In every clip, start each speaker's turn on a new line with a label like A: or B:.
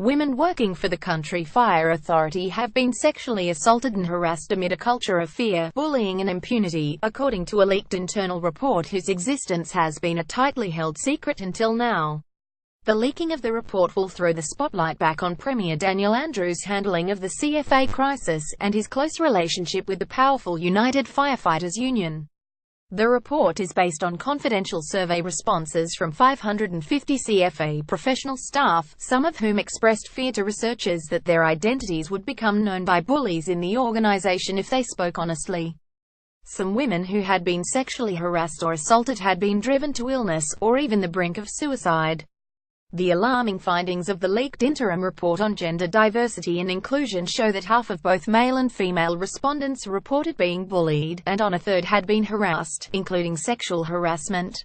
A: Women working for the country fire authority have been sexually assaulted and harassed amid a culture of fear, bullying and impunity, according to a leaked internal report whose existence has been a tightly held secret until now. The leaking of the report will throw the spotlight back on Premier Daniel Andrews' handling of the CFA crisis, and his close relationship with the powerful United Firefighters Union. The report is based on confidential survey responses from 550 CFA professional staff, some of whom expressed fear to researchers that their identities would become known by bullies in the organization if they spoke honestly. Some women who had been sexually harassed or assaulted had been driven to illness, or even the brink of suicide. The alarming findings of the leaked interim report on gender diversity and inclusion show that half of both male and female respondents reported being bullied, and on a third had been harassed, including sexual harassment.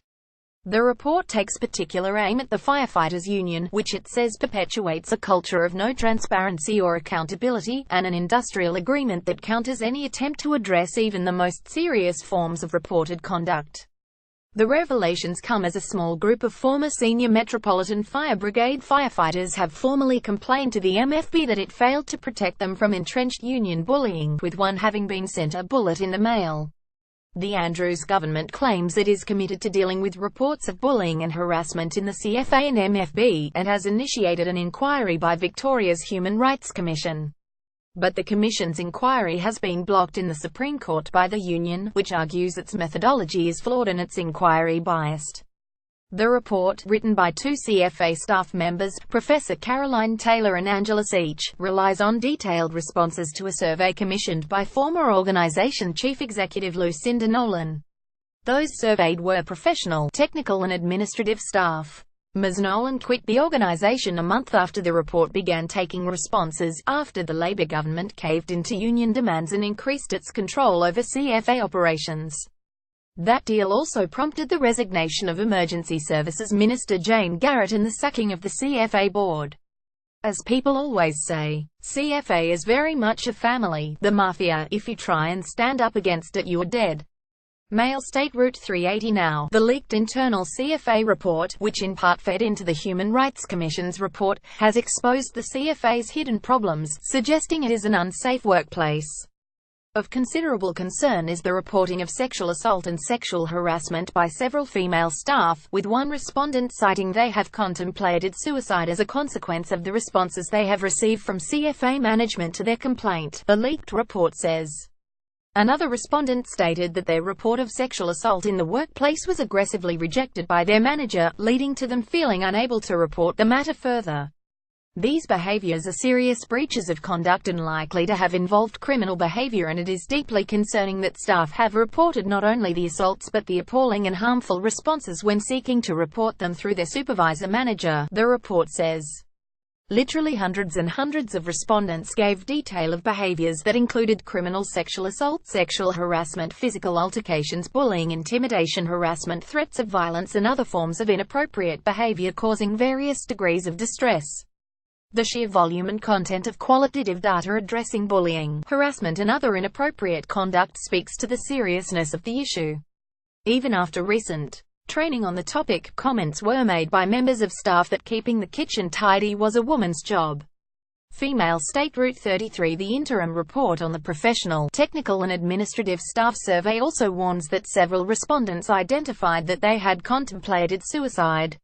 A: The report takes particular aim at the Firefighters Union, which it says perpetuates a culture of no transparency or accountability, and an industrial agreement that counters any attempt to address even the most serious forms of reported conduct. The revelations come as a small group of former senior Metropolitan Fire Brigade firefighters have formally complained to the MFB that it failed to protect them from entrenched union bullying, with one having been sent a bullet in the mail. The Andrews government claims it is committed to dealing with reports of bullying and harassment in the CFA and MFB, and has initiated an inquiry by Victoria's Human Rights Commission. But the Commission's inquiry has been blocked in the Supreme Court by the union, which argues its methodology is flawed and its inquiry biased. The report, written by two CFA staff members, Professor Caroline Taylor and Angela Seach, relies on detailed responses to a survey commissioned by former organization Chief Executive Lucinda Nolan. Those surveyed were professional, technical and administrative staff. Ms. Nolan quit the organization a month after the report began taking responses, after the Labour government caved into union demands and increased its control over CFA operations. That deal also prompted the resignation of Emergency Services Minister Jane Garrett and the sacking of the CFA board. As people always say, CFA is very much a family, the mafia. If you try and stand up against it, you're dead. Mail State Route 380 now. The leaked internal CFA report, which in part fed into the Human Rights Commission's report, has exposed the CFA's hidden problems, suggesting it is an unsafe workplace. Of considerable concern is the reporting of sexual assault and sexual harassment by several female staff, with one respondent citing they have contemplated suicide as a consequence of the responses they have received from CFA management to their complaint, the leaked report says. Another respondent stated that their report of sexual assault in the workplace was aggressively rejected by their manager, leading to them feeling unable to report the matter further. These behaviors are serious breaches of conduct and likely to have involved criminal behavior, and it is deeply concerning that staff have reported not only the assaults but the appalling and harmful responses when seeking to report them through their supervisor-manager, the report says. Literally hundreds and hundreds of respondents gave detail of behaviors that included criminal sexual assault, sexual harassment, physical altercations, bullying, intimidation, harassment, threats of violence and other forms of inappropriate behavior causing various degrees of distress. The sheer volume and content of qualitative data addressing bullying, harassment and other inappropriate conduct speaks to the seriousness of the issue. Even after recent training on the topic, comments were made by members of staff that keeping the kitchen tidy was a woman's job. Female State Route 33. The interim report on the professional, technical and administrative staff survey also warns that several respondents identified that they had contemplated suicide.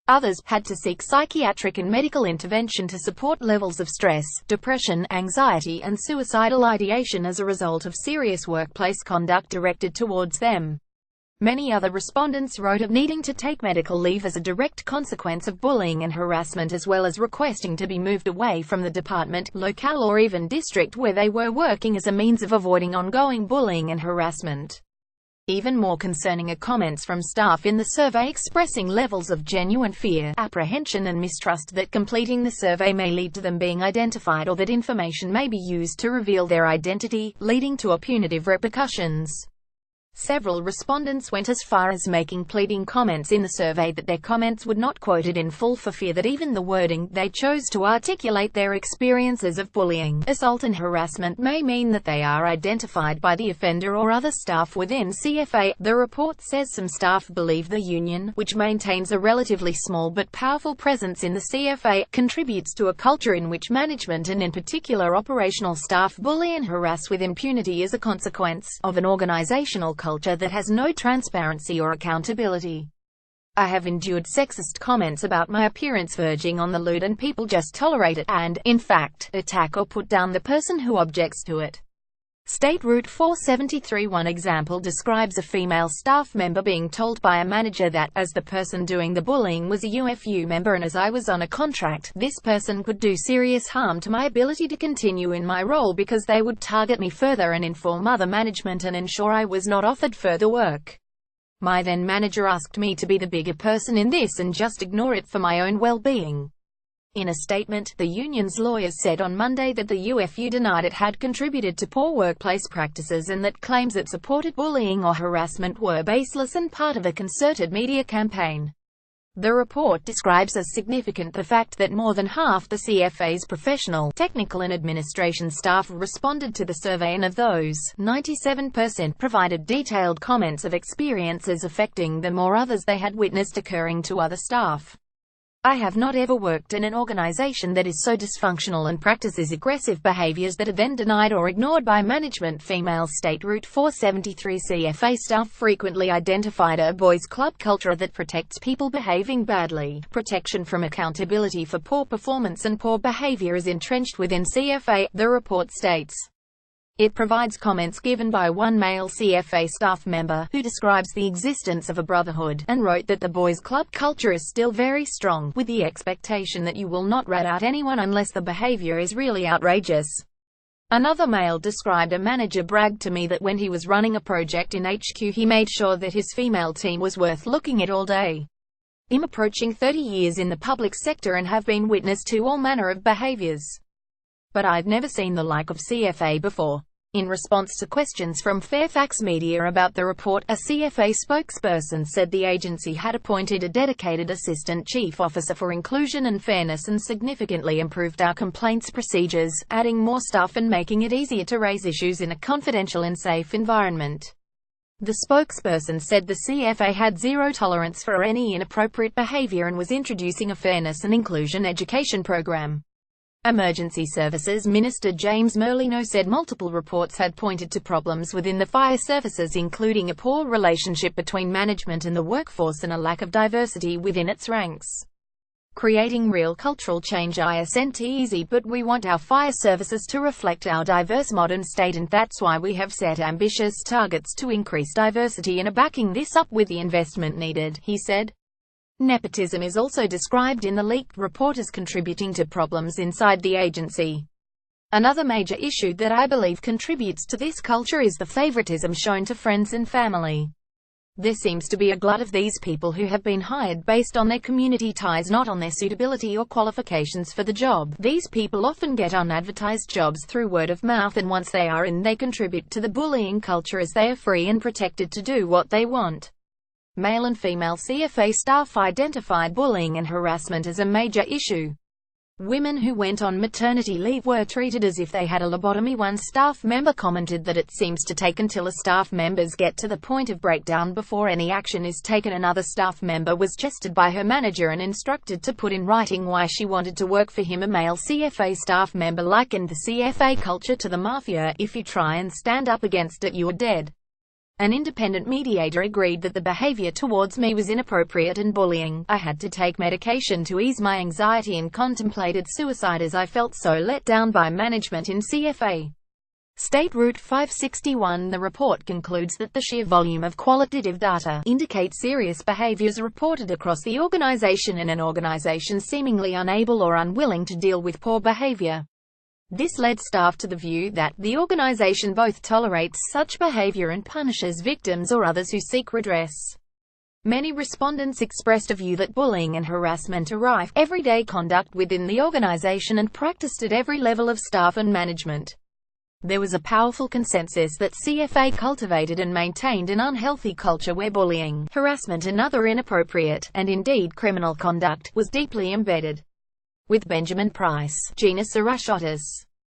A: Others had to seek psychiatric and medical intervention to support levels of stress, depression, anxiety and suicidal ideation as a result of serious workplace conduct directed towards them. Many other respondents wrote of needing to take medical leave as a direct consequence of bullying and harassment, as well as requesting to be moved away from the department, locale or even district where they were working as a means of avoiding ongoing bullying and harassment. Even more concerning are comments from staff in the survey expressing levels of genuine fear, apprehension and mistrust that completing the survey may lead to them being identified or that information may be used to reveal their identity, leading to punitive repercussions. Several respondents went as far as making pleading comments in the survey that their comments would not quoted in full for fear that even the wording they chose to articulate their experiences of bullying, assault and harassment may mean that they are identified by the offender or other staff within CFA. The report says some staff believe the union, which maintains a relatively small but powerful presence in the CFA, contributes to a culture in which management and in particular operational staff bully and harass with impunity as a consequence of an organizational culture that has no transparency or accountability. I have endured sexist comments about my appearance verging on the lewd and people just tolerate it and, in fact, attack or put down the person who objects to it. State Route 473. One example describes a female staff member being told by a manager that, as the person doing the bullying was a UFU member and as I was on a contract, this person could do serious harm to my ability to continue in my role because they would target me further and inform other management and ensure I was not offered further work. My then manager asked me to be the bigger person in this and just ignore it for my own well-being. In a statement, the union's lawyers said on Monday that the UFU denied it had contributed to poor workplace practices and that claims it supported bullying or harassment were baseless and part of a concerted media campaign. The report describes as significant the fact that more than half the CFA's professional, technical and administration staff responded to the survey, and of those, 97% provided detailed comments of experiences affecting them or others they had witnessed occurring to other staff. I have not ever worked in an organization that is so dysfunctional and practices aggressive behaviors that are then denied or ignored by management. Female State Route 473 CFA staff frequently identified a boys' club culture that protects people behaving badly. Protection from accountability for poor performance and poor behavior is entrenched within CFA, the report states. It provides comments given by one male CFA staff member, who describes the existence of a brotherhood, and wrote that the boys' club culture is still very strong, with the expectation that you will not rat out anyone unless the behavior is really outrageous. Another male described a manager bragged to me that when he was running a project in HQ he made sure that his female team was worth looking at all day. I'm approaching 30 years in the public sector and have been witness to all manner of behaviors. But I've never seen the like of CFA before. In response to questions from Fairfax Media about the report, a CFA spokesperson said the agency had appointed a dedicated assistant chief officer for inclusion and fairness and significantly improved our complaints procedures, adding more staff and making it easier to raise issues in a confidential and safe environment. The spokesperson said the CFA had zero tolerance for any inappropriate behavior and was introducing a fairness and inclusion education program. Emergency Services Minister James Merlino said multiple reports had pointed to problems within the fire services, including a poor relationship between management and the workforce and a lack of diversity within its ranks. Creating real cultural change isn't easy, but we want our fire services to reflect our diverse modern state, and that's why we have set ambitious targets to increase diversity and are backing this up with the investment needed, he said. Nepotism is also described in the leaked report as contributing to problems inside the agency. Another major issue that I believe contributes to this culture is the favoritism shown to friends and family. There seems to be a glut of these people who have been hired based on their community ties, not on their suitability or qualifications for the job. These people often get unadvertised jobs through word of mouth, and once they are in, they contribute to the bullying culture as they are free and protected to do what they want. Male and female CFA staff identified bullying and harassment as a major issue. Women who went on maternity leave were treated as if they had a lobotomy. One staff member commented that it seems to take until a staff members get to the point of breakdown before any action is taken. Another staff member was chested by her manager and instructed to put in writing why she wanted to work for him. A male CFA staff member likened the CFA culture to the mafia. If you try and stand up against it, you're dead. An independent mediator agreed that the behavior towards me was inappropriate and bullying. I had to take medication to ease my anxiety and contemplated suicide as I felt so let down by management in CFA. State Route 561. The report concludes that the sheer volume of qualitative data indicates serious behaviors reported across the organization, and an organization seemingly unable or unwilling to deal with poor behavior. This led staff to the view that the organization both tolerates such behavior and punishes victims or others who seek redress. Many respondents expressed a view that bullying and harassment are rife, everyday conduct within the organization and practiced at every level of staff and management. There was a powerful consensus that CFA cultivated and maintained an unhealthy culture where bullying, harassment and other inappropriate, and indeed criminal conduct, was deeply embedded. With Benjamin Price, genus Arashottus,